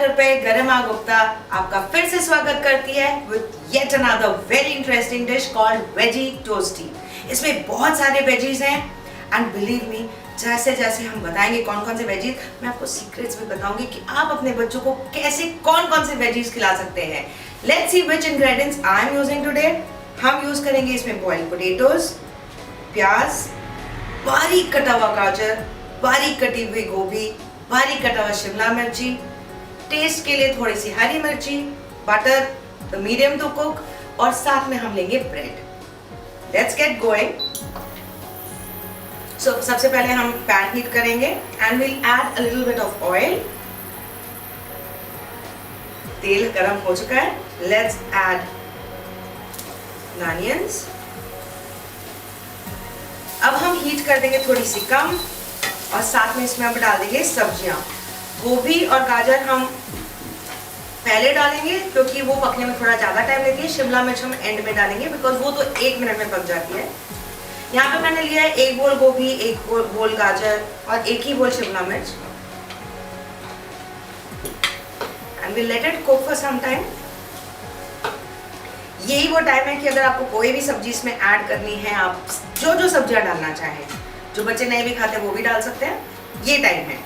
घर पे गरिमा गुप्ता आपका फिर से स्वागत करती है with yet another very interesting dish called veggie toasty. इसमें बहुत सारे वेजीज हैं एंड बिलीव मी, जैसे जैसे हम बताएंगे कौन कौन से वेजीज, मैं आपको सीक्रेट्स भी बताऊंगी कि आप अपने बच्चों को कैसे कौन कौन से वेजीज खिला सकते हैं। Let's see which ingredients I am using today. हम यूज करेंगे इसमें बॉइल्ड पोटैटोज, प्याज, बारीक कटा हुआ गाजर, बारीक कटी हुई गोभी, बारीक कटा हुआ शिमला मिर्ची, टेस्ट के लिए थोड़ी सी हरी मिर्ची, butter the medium to cook, और साथ में हम लेंगे bread. Let's get going. So सबसे पहले हम पैन हीट करेंगे and will add a little bit of oil. तेल गरम हो चुका है, लेट्स ऐड अनियंस। अब हम हीट कर देंगे थोड़ी सी कम, और साथ में इसमें हम डाल देंगे सब्जियां। गोभी और गाजर हम पहले डालेंगे क्योंकि वो पकने में थोड़ा ज़्यादा टाइम लेती है। शिमला मिर्च हम एंड में डालेंगे बिकॉज वो तो 1 मिनट में पक जाती है। यहाँ पे मैंने लिया है 1 बोल गोभी, 1 बोल गाजर और 1 ही बोल शिमला मिर्च। And will let it cook for some time. यही वो टाइम है कि अगर आपको कोई भी सब्जी इसमें ऐड करनी है, आप जो जो सब्जियां डालना चाहें, जो बच्चे नहीं भी खाते वो भी डाल सकते हैं, ये टाइम है।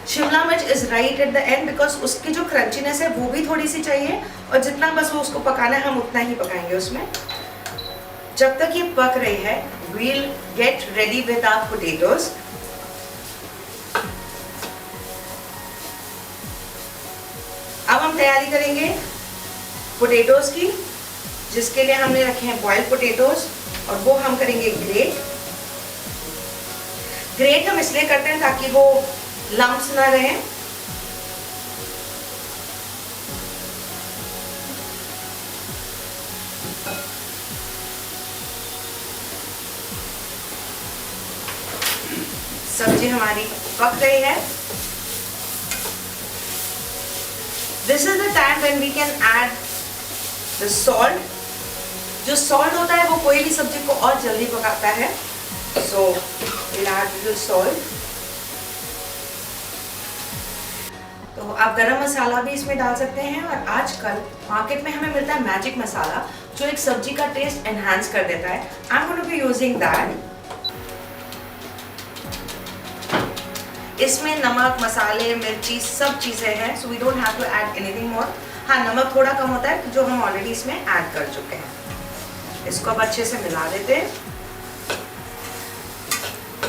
शिमला मिर्च is right at the end because उसकी जो क्रंचीनेस है वो भी थोड़ी सी चाहिए, और जितना बस वो उसको पकाना है हम उतना ही पकाएंगे उसमें। जब तक ये पक रही है we'll get ready with our potatoes. अब हम तैयारी करेंगे पोटैटोज की, जिसके लिए हमने रखे हैं बॉइल्ड पोटैटोज, और वो हम करेंगे ग्रेट। ग्रेट हम इसलिए करते हैं ताकि वो लम्प्स ना रहे। सब्जी हमारी पक गई है। This is the time when we can add the salt. जो सॉल्ट होता है वो कोई भी सब्जी को और जल्दी पकाता है। सो we'll add little salt। तो आप गरम मसाला भी इसमें डाल सकते हैं, और आजकल मार्केट में हमें मिलता है मैजिक मसाला जो एक सब्जी का टेस्ट एनहांस कर देता है। I am going to be using that. इसमें नमक, मसाले, मिर्ची सब चीजें हैं, so we don't have to add anything more. हाँ, नमक थोड़ा कम होता है जो हम ऑलरेडी इसमें ऐड कर चुके हैं। इसको अब अच्छे से मिला देते हैं।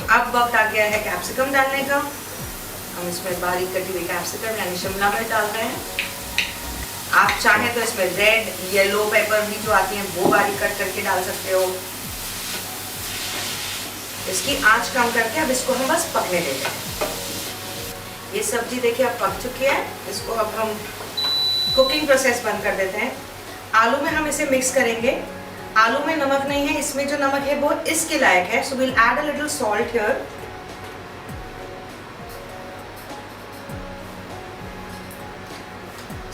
अब वक्त आ गया है कैप्सिकम डालने का। हम इसमें बारीक कटी हुई कैप्सिकम यानी शिमला मिर्च डाल रहे हैं। आप चाहें तो इसमें रेड, येलो पेपर भी जो आती हैं वो बारीक कट करके डाल सकते हो। इसकी आंच कम करके अब इसको हम बस पकने देते हैं। ये सब्जी देखिए अब पक चुकी है। इसको अब हम कुकिंग प्रोसेस बंद कर देते हैं। आलू में हम इसे मिक्स करेंगे। आलू में नमक नहीं है, इसमें जो नमक है वो इसके लायक है, सो will add a little salt here.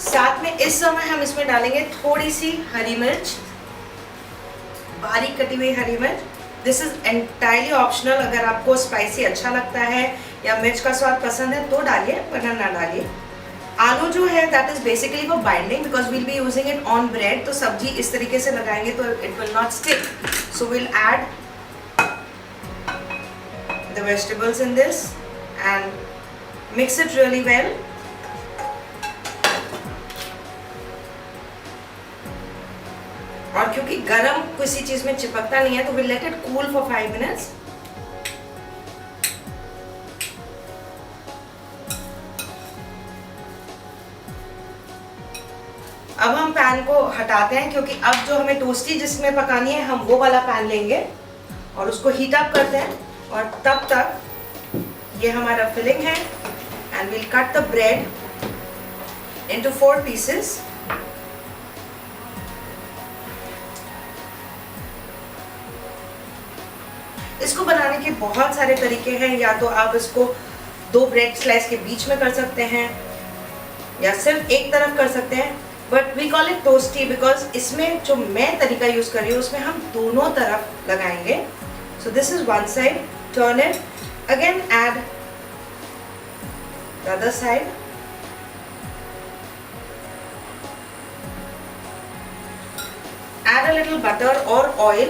साथ में इस समय हम इसमें डालेंगे थोड़ी सी हरी मिर्च, बारीक कटी हुई हरी मिर्च। This is entirely optional. अगर आपको स्पाइसी अच्छा लगता है या मिर्च का स्वाद पसंद है तो डालिए, वरना ना डालिए। आलू जो है that is basically for binding because we'll be using it on bread. तो सब्जी इस तरीके से लगाएंगे तो it will not stick. So will add the vegetables in this and mix it really well. और क्योंकि गरम किसी चीज में चिपकता नहीं है तो will let it cool for 5 minutes. अब हम पैन को हटाते हैं क्योंकि अब जो हमें टोस्टी जिसमें पकानी है हम वो वाला पैन लेंगे और उसको हीट अप करते हैं। और तब तक ये हमारा फिलिंग है and will cut the bread into 4 pieces. इसको बनाने के बहुत सारे तरीके हैं। या तो आप इसको 2 ब्रेड स्लाइस के बीच में कर सकते हैं या सिर्फ एक तरफ कर सकते हैं, but we call it toasty because इसमें जो मैं तरीका यूज कर रही हूँ उसमें हम दोनों तरफ लगाएंगे। सो this is one side, turn it again, add the other side add a little butter or oil.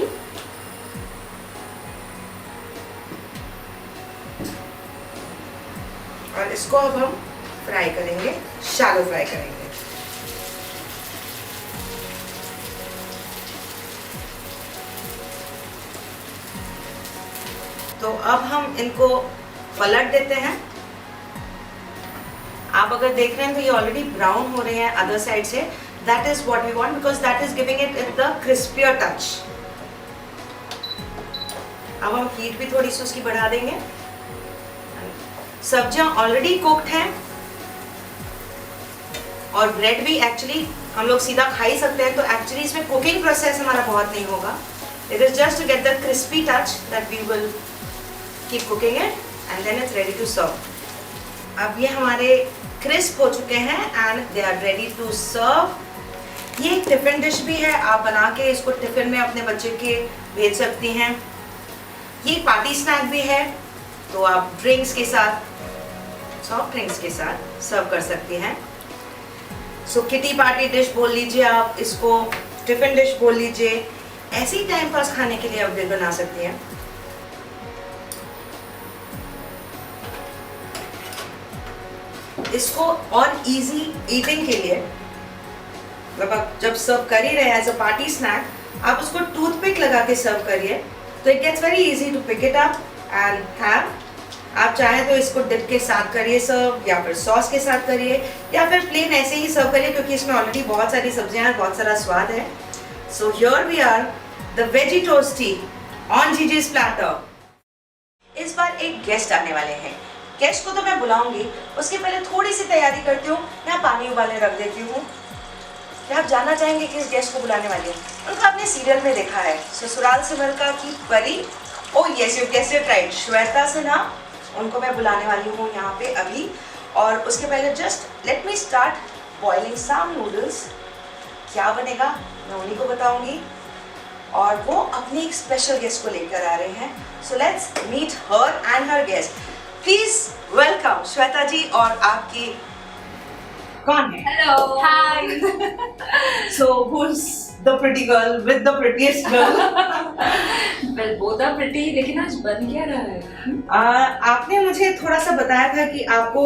और इसको अब हम फ्राई करेंगे, शैलो फ्राई करेंगे। तो अब हम इनको पलट देते हैं। आप अगर देख रहे हैं तो ये ऑलरेडी ब्राउन हो रहे हैं अदर साइड से। That is what we want because that is giving it the crispier touch. अब हम हीट भी थोड़ी सी उसकी बढ़ा देंगे। सब्जियां ऑलरेडी कुक्ड हैं और ब्रेड भी एक्चुअली हम लोग सीधा खा ही सकते हैं, तो एक्चुअली इसमें कुकिंग प्रोसेस हमारा बहुत नहीं होगा। It is just to get the crispy touch that we will keep cooking it and then it's ready to serve. अब ये हमारे क्रिस्प हो चुके हैं and they are ready to serve. ये एक टिफिन डिश भी है, आप बना के इसको टिफिन में अपने बच्चे के भेज सकती हैं। ये पार्टी स्नैक भी है, तो आप ड्रिंक्स के साथ, सॉफ्ट ड्रिंक्स के साथ सर्व कर सकती हैं। सो किटी पार्टी डिश बोल लीजिए आप इसको, टिफिन डिश बोल लीजिए, ऐसे ही टाइम पास खाने के लिए आप भी बना सकती हैं। इसको और इजी ईटिंग के लिए, मतलब आप जब सर्व कर ही रहे एज अ पार्टी स्नैक, आप उसको टूथपिक लगा के सर्व करिए, तो it gets very easy to pick it up and have. आप चाहे तो इसको डिप के साथ करिए सर्व, या फिर सॉस के साथ करिए, या फिर प्लेन ऐसे ही सर्व करिए, क्योंकि इसमें ऑलरेडी बहुत सारी सब्जियां हैं, बहुत सारा स्वाद है। So here we are the veggie toasty on जीजी's प्लैटर। इस बार एक गेस्ट आने वाले हैं। गेस्ट को तो मैं बुलाऊंगी, उसके पहले थोड़ी सी तैयारी करती हूँ। यहाँ पानी उबालने रख देती हूँ। क्या आप जानना चाहेंगे किस गेस्ट को बुलाने वाली है? उनको आपने सीरियल में देखा है, ससुराल सिमर की परी। Oh yes, you guessed it right, Shweta Sinha. उनको मैं बुलाने वाली हूँ यहाँ पे अभी। और उसके पहले just let me start boiling some noodles. क्या बनेगा मैं उन्हीं को बताऊंगी, और वो अपनी एक स्पेशल गेस्ट को लेकर आ रहे हैं। So let's meet her and her guest. Please welcome Shweta ji. और आपकी कौन है? Hello, hi. So who's the pretty girl with the prettiest girl? Well, both are pretty, लेकिन आज बन क्या रहा है? आपने मुझे थोड़ा सा बताया था कि आपको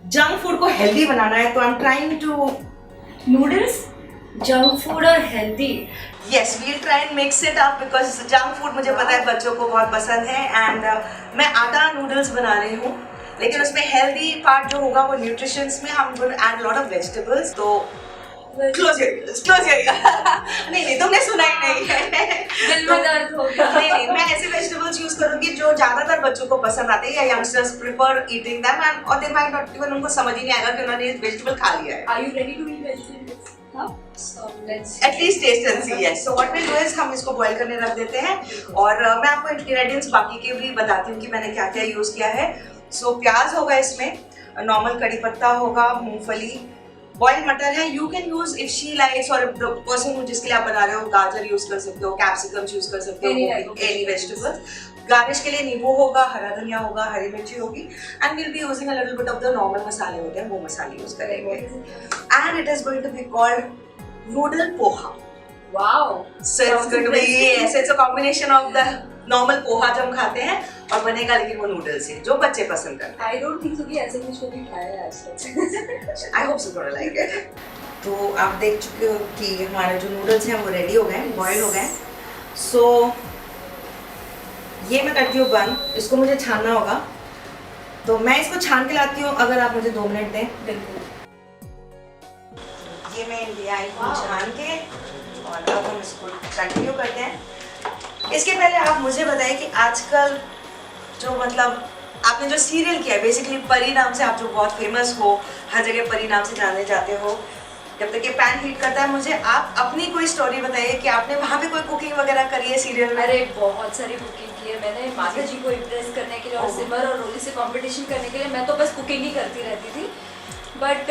जंक फूड को हेल्दी बनाना है, तो I am trying to noodles junk food और healthy. Yes, we'll try and mix it up because junk food मुझे पता है बच्चों को बहुत पसंद है। एंड मैं आटा नूडल्स बना रही हूँ, लेकिन उसमें हेल्दी पार्ट जो होगा वो न्यूट्रिशंस में हम going to add lot of vegetables. तो क्लोज नहीं तुमने सुना ही नहीं है। दिल में दर्द हो गया। नहीं, मैं ऐसे वेजिटेबल्स यूज करूंगी जो ज्यादातर बच्चों को पसंद आते हैं, या youngsters prefer eating them, and और दे माइट नॉट इवन, उनको समझ ही नहीं आएगा कि उन्होंने वेजिटेबल खा लिया है। Are you ready to eat vegetables? So let's At least taste and see, yes. So what we'll do is हम इसको बॉईल करने रख देते हैं, और मैं आपको इंग्रेडिएंट्स बाकी के भी बताती हूँ कि मैंने क्या क्या यूज किया है। सो प्याज होगा इसमें, नॉर्मल कड़ी पत्ता होगा, मूंगफली, बॉइल्ड मटर है। You can use if she likes, और द पर्सन जिसके लिए आप बना रहे हो, गाजर यूज कर सकते हो, कैप्सिकम्स यूज कर सकते हो, एनी वेजिटेबल्स। गार्निश के लिए नींबू होगा, हरा धनिया होगा, हरी मिर्ची होगी, and will be using a little bit of the normal मसाले होते हैं, वो मसाले यूज करेंगे। And it is going to be called noodle poha. wow, So it's going to be, yes, it's a combination of the normal poha जो हम खाते हैं, और बनेगा लेकिन वो नूडल्स से जो बच्चे पसंद करते हैं। I don't think so कि ऐसे कुछ कभी खाया है आज तक। I hope so, थोड़ा लाइक इट। तो आप देख चुके हो कि हमारे जो नूडल्स हैं वो रेडी हो गए, बॉयल हो गए। सो ये मैं करती हूँ बंद, इसको मुझे छानना होगा, तो मैं इसको छान के लाती हूँ, अगर आप मुझे 2 मिनट दें। बिल्कुल। ये मैं इंडिया को छान के, और अब हम इसको कंटिन्यू करते हैं। इसके पहले आप मुझे बताइए कि आजकल जो, मतलब आपने जो सीरियल किया है, बेसिकली परी नाम से, आप जो बहुत फेमस हो, हर जगह परी नाम से जाने जाते हो, जब तक ये पैन हीट करता है, मुझे आप अपनी कोई स्टोरी बताइए कि आपने वहाँ पे कोई कुकिंग वगैरह करी है सीरियल में? अरे बहुत सारी कुकिंग की है मैंने, माता जी को इम्प्रेस करने के लिए और सिमर और रोली से कंपटीशन करने के लिए मैं तो बस कुकिंग ही करती रहती थी। बट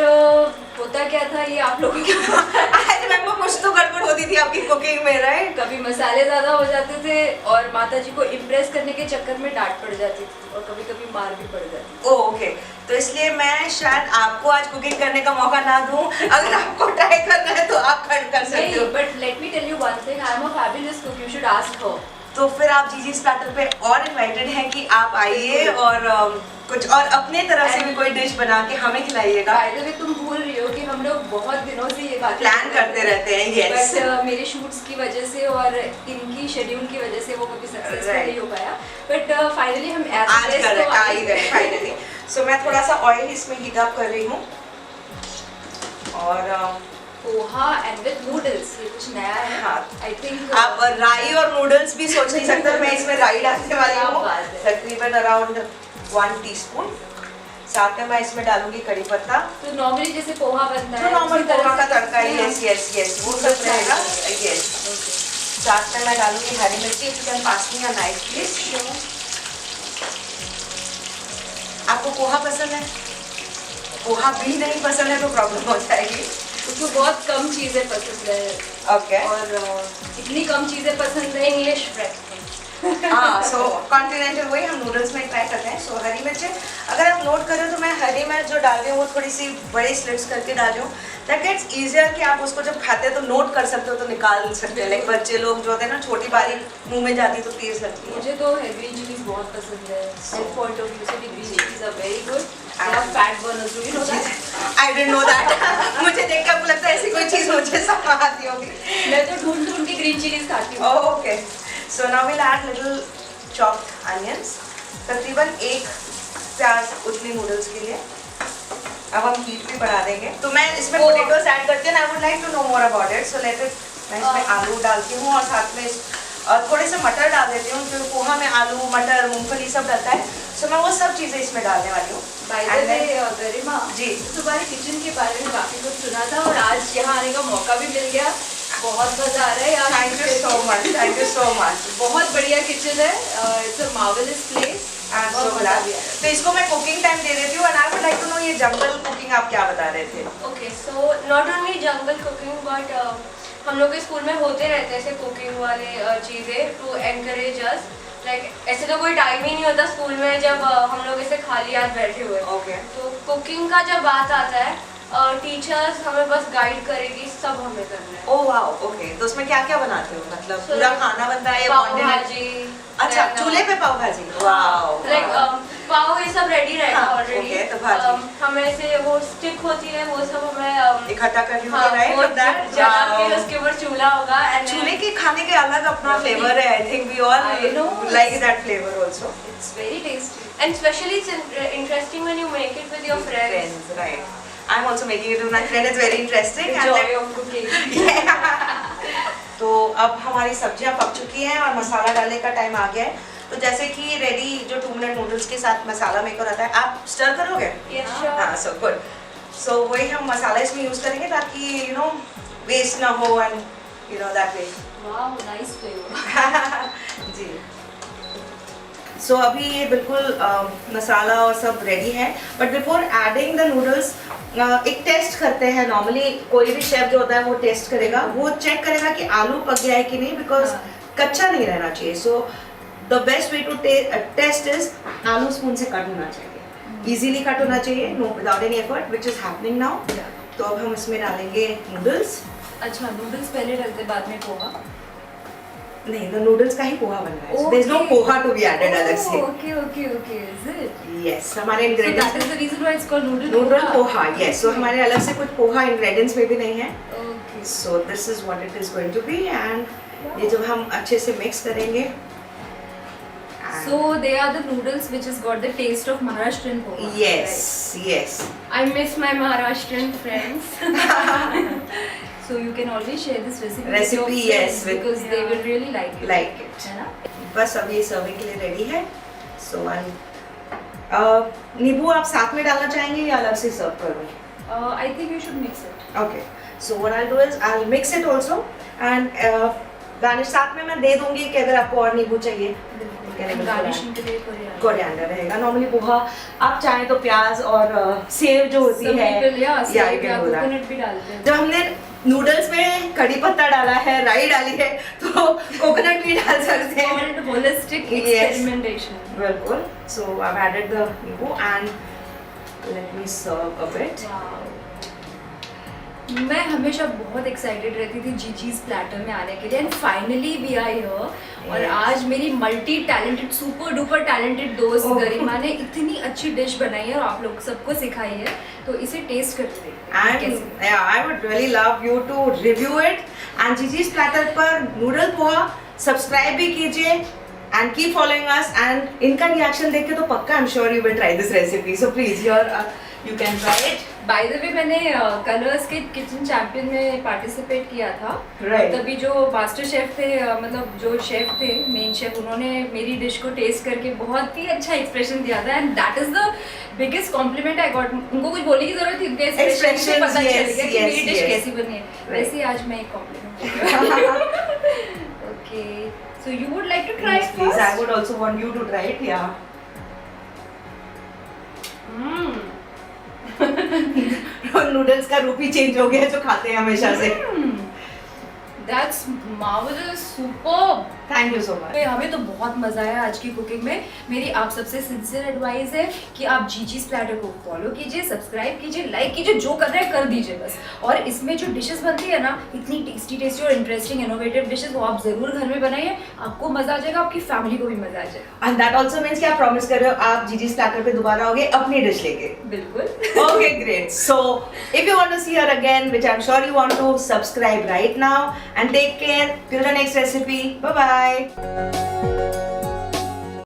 होता क्या था ये आप लोगों के आई रिमेम्बर कुछ तो गड़बड़ होती थी आपकी कुकिंग में, राइट? कभी मसाले ज़्यादा हो जाते थे और माता जी को इम्प्रेस करने के चक्कर में डांट पड़ जाती थी और कभी कभी मार भी पड़ जाती थी। ओके, तो इसलिए मैं शायद आपको आज कुकिंग करने का मौका ना दूं। अगर आपको ट्राई करना है तो आप कर सकते हो। But let me tell you one thing, I am a fabulous cook, you should ask her. तो फिर आप जीजी's प्लैटर पे और इनवाइटेड हैं कि आप आइए और कुछ और अपने तरफ से भी कोई डिश बना के हमें खिलाइएगा। बाय द वे तुम भूल रही हो कि हम लोग बहुत दिनों से ये बात प्लान करते रहते हैं, यस। बट मेरे शूट्स की वजह से और इनकी शेड्यूल की वजह से वो कभी सक्सेसफुल Right. नहीं हो पाया, बट फाइनली हम आज आ ही गए फाइनली। सो मैं थोड़ा सा ऑयल इसमें हीट अप कर रही हूँ और पोहा एंड विद नूडल्स, ये कुछ नया है। हाँ। आई थिंक आप राई और नूडल्स भी सोच नहीं सकते। मैं इसमें राई डालने वाली क्या हूँ, बात है। तकरीबन अराउंड 1 टीस्पून। साथ में मैं इसमें डालूंगी कड़ी पत्ता, तो नॉर्मली जैसे पोहा बनता जो है नॉर्मल उसी तरह पोहा का से तड़का है, करते हैं यस यस यस, वो सब रहेगा, यस। साथ में मैं डालूंगी हरी मिर्ची। If you can pass me a knife please. आपको पोहा पसंद है? पोहा भी नहीं पसंद है तो प्रॉब्लम हो जाएगी। उसको बहुत कम चीज़ें पसंद है ओके, और इतनी कम चीज़ें पसंद है इंग्लिश फ्रेंड। हाँ, सो कॉन्टिनेंटल वही हम नूडल्स में ट्राई करते हैं। सो हरी मिर्च, अगर आप नोट करें तो मैं हरी मिर्च जो डाल रही हूँ वो थोड़ी सी बड़ी स्लिट्स करके डाल रही हूँ, दैट गेट्स ईजियर कि आप उसको जब खाते हैं तो नोट कर सकते हो, तो निकाल सकते हैं। लाइक बच्चे लोग जो होते हैं ना, छोटी बारी मुंह में जाती तो तेज लगती है। मुझे तो ग्रीन चिलीज बहुत पसंद है। हेल्थ पॉइंट ऑफ व्यू से भी green chillies are very good. They are fat burners, do you know that? I didn't know that. मुझे देखकर आपको लगता है ऐसी कोई चीज़ मुझे समझ आती होगी। मैं तो ढूंढ के ग्रीन चिलीज खाती हूँ। Okay, so now will add little chopped onions, तकरीबन 1 प्याज उतनी नूडल्स के लिए। अब हम हीट भी बढ़ा देंगे। तो मैं इसमें पोटैटोस ऐड करती हूँ। I would like to know more about it, so let it. मैं इसमें आलू डालती हूँ और साथ में थोड़े से मटर डाल देती हूँ, क्योंकि पोहा में आलू, मटर, मूंगफली सब डलता है। सो मैं वो सब चीज़ें इसमें डालने वाली हूँ। बाय द वे गरिमा जी, तुम्हारे किचन के बारे में काफ़ी कुछ सुना था और आज यहाँ आने का मौका भी मिल गया। बहुत मज़ा आ रहा है यार। Thank you so much, thank you so much. बहुत बढ़िया किचन है, इट्स अ मार्वेलस प्लेस। तो इसको मैं कुकिंग टाइम दे देती हूँ। And I would like to know ये जंगल कुकिंग आप क्या बता रहे थे? Okay, so not only jungle cooking but हम लोग के स्कूल में होते रहते हैं ऐसे कुकिंग वाले चीज़ें टू एनकरेज अस। लाइक ऐसे तो कोई टाइम ही नहीं होता स्कूल में जब हम लोग ऐसे खाली हाथ बैठे हुए। ओके, तो कुकिंग का जब बात आता है टीचर्स हमें बस गाइड करेगी, सब हमें करना है। Oh wow, okay. तो उसमें क्या क्या बनाते हो? मतलब So, पूरा खाना बनता है या पाव continent? भाजी। अच्छा, चूल्हे पे पाव भाजी, वाओ। लाइक पाव ये सब रेडी रहेगा हाँ, ऑलरेडी। okay, तो भाजी। हमें से वो स्टिक होती है, वो सब हमें इकट्ठा करनी हाँ, होगी, राइट? वो Of that? जला के Wow. उसके ऊपर चूल्हा होगा and चूल्हे के खाने के अलग अपना फ्लेवर है। I think we all I know. Like that flavour also. It's very tasty. and especially it's interesting when you make it with your friends. Right. I am also making it with my friend, it's very interesting. Joy of cooking. तो अब हमारी सब्जियां पक चुकी हैं और मसाला डालने का टाइम आ गया है। तो जैसे कि रेडी जो 2 मिनट नूडल्स के साथ मसाला मेकर आता है, आप स्टर करोगे? Yes, sure. हाँ, सो गुड। सो वही हम मसाला इसमें यूज करेंगे ताकि यू नो वेस्ट ना हो and you know that way. Wow, nice flavour. जी। सो अभी ये बिल्कुल मसाला और सब रेडी है, but before adding the noodles एक टेस्ट करते हैं। नॉर्मली कोई भी शेफ जो होता है वो टेस्ट करेगा, वो चेक करेगा कि आलू पक गया है कि नहीं, बिकॉज कच्चा नहीं रहना चाहिए। So the best way to taste is आलू स्पून से कट होना चाहिए, इजीली कट होना चाहिए, no without any effort, which is happening now. तो अब हम इसमें डालेंगे नूडल्स। अच्छा, नूडल्स पहले डालते बाद में पोहा? नहीं, तो नूडल्स का ही पोहा बन रहा है, there is no poha to be added अलग से। Okay okay okay, is it? Yes, हमारे So that ingredients is the reason why it's called noodle noodle poha, yes. So हमारे अलग से कुछ पोहा इंग्रेडिएंट्स में भी नहीं है। Okay. So this is what it is going to be. And ये जब हम अच्छे से मिक्स करेंगे, So they are the noodles which has got the taste of Maharashtrian poha. Yes yes, I miss my Maharashtrian friends. So you can always share this recipe with Recipe, your friends yes, with- because they will really like it. Like it. है ना? बस अब ये serving के लिए ready है। सो नींबू आप साथ में डालना चाहेंगे या अलग से सर्व करूँ? I think you should mix it. Okay, so what I'll do is I'll mix it also and garnish साथ में मैं दे दूंगी कि अगर आपको और नींबू चाहिए। गार्निशिंग के लिए कोरिएंडर। कोरिएंडर रहेगा। नॉर्मली पोहा आप चाहें तो प्याज और सेव जो होती Some है people, yeah, या सेव you can या do that. कोकोनट भी डालते हैं। जब हमने नूडल्स में कड़ी पत्ता डाला है, राई डाली है, तो कोकोनट भी डाल सकते हैं। Called holistic Yes. experimentation. बिल्कुल। So I've added the नींबू and let me serve a bit. मैं हमेशा बहुत एक्साइटेड रहती थी जीजी's प्लेटर में आने के लिए and finally we are here और Yes. आज मेरी multi talented super duper talented दोस्त Oh. गरिमा ने इतनी अच्छी डिश बनाई है और आप लोग सबको सिखाई है, तो इसे टेस्ट करते देखते हैं कैसी है। And yeah, I would really love you to review it. And जीजी's platter पर नूडल पोहा सब्सक्राइब भी कीजिए and keep following us. And इनका रिएक्शन देख के तो पक्का I'm sure you will try this recipe. So please, you can try it. By the way मैंने colours के किचन चैंपियन में पार्टिसिपेट किया था। Right. तभी जो मास्टर शेफ थे, मतलब जो शेफ थे मेन शेफ, उन्होंने मेरी डिश को टेस्ट करके बहुत ही अच्छा एक्सप्रेशन दिया था and that is the biggest compliment I got. उनको कुछ बोलने की जरूरत थी, उनके एक्सप्रेशन से Expressions, पता चल yes, गया कि yes, मेरी डिश yes. कैसी बनी है। Right. वैसे ही आज मैं एक compliment. Okay, so you would like to try Please, it please. I first? would also want you to try it. Yeah. नूडल्स का रूप ही चेंज हो गया जो खाते हैं हमेशा से। That's marvellous, superb. Thank you so much. हमें तो बहुत मजा आया आज की कुकिंग में। मेरी आप सबसे सिंसियर एडवाइस है कि आप जीजी's प्लेटर को फॉलो कीजिए, सब्सक्राइब कीजिए, लाइक कीजिए, जो करना है कर दीजिए बस। और इसमें जो डिशेस बनती है ना, इतनी टेस्टी और इंटरेस्टिंग इनोवेटिव डिशेस, वो आप जरूर घर में बनाइए। आपको मजा आ जाएगा, आपकी फैमिली को भी मजा आ जाएगा। एंड दैट आल्सो मींस कि आप प्रॉमिस कर रहे हो आप जीजी's प्लेटर पे दोबारा आओगे अपनी डिश लेके। बिल्कुल। Okay, great. So, if you want to see her again, which I'm sure you want to, subscribe right now and take care. Till the next recipe. Bye bye.